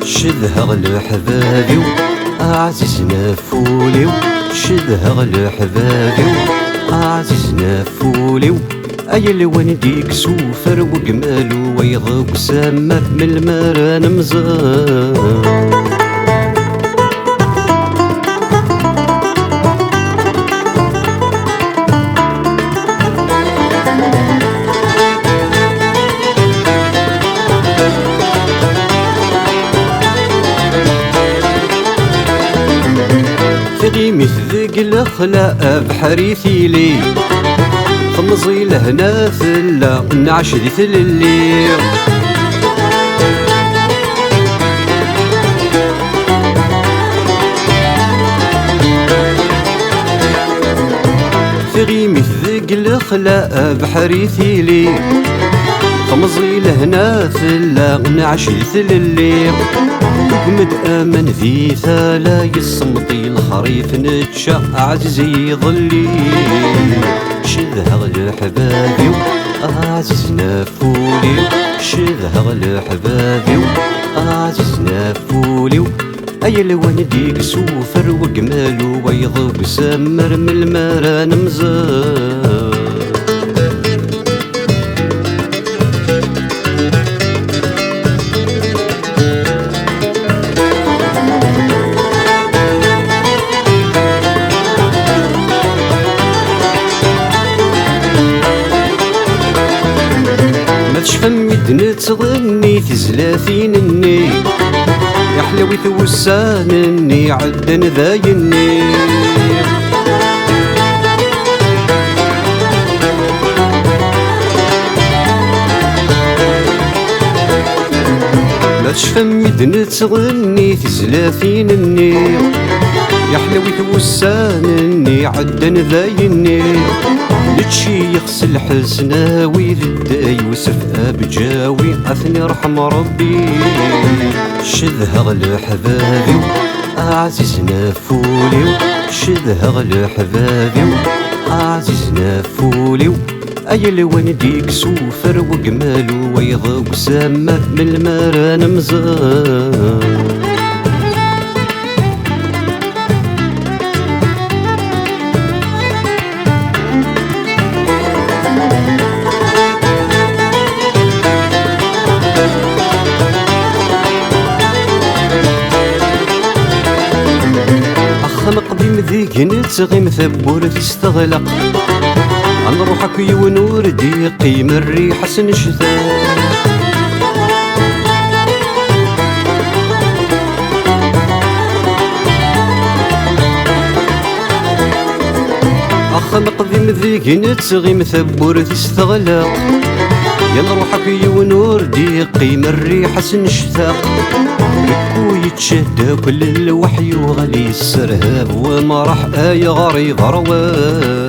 شدها لحبابي عزيزنا فولي، شدها لحبابي عزيزنا فولي، اي الوان ديك سوفر وجمال ويض وسامة من المران مزار. تغيمي ذيك الخلاء بحريثي لي خمزي لهنا ثلا نعش ذي ثللي. تغيمي ذيك الخلاء بحريثي لي خمزي لهنا ثلا نعش ذي ثللي. وقمد امن ذي ثالا يصمطي الخريف نتشا عزيزي ظلي. شذها لحبابي عزيزنا فولي، شذها لحبابي عزيزنا فولي، اي الوان ديك سوفر وجمال ويض وسمر من المران مزار. فمي نتغني في زلاثينني يا حلاوي توسانني عدن ذايني. ما تشفمي نتغني في زلاثينني يا حلاوي توسانني عدن ذايني. نتشي يغسل حزناوي ذداي وسف أبجاوي عثني رحم ربي. شذها لحبابي عزيزنا فولي، شذها لحبابي عزيزنا فولي، اي الوان ديك سوفر وجمال ويض وسامة من المران مزار. نقضي مذيك نتغيم ثبور تستغلق عن روحك ونور ديقي من ريحة سنشذا. نقضي مذيك نتغيم ثبور تستغلق يا روحك ونور ديقي من ريحة سنشتاق. ويتشهد كل الوحي وغلي السرهاب وما راح يغري ضرواب.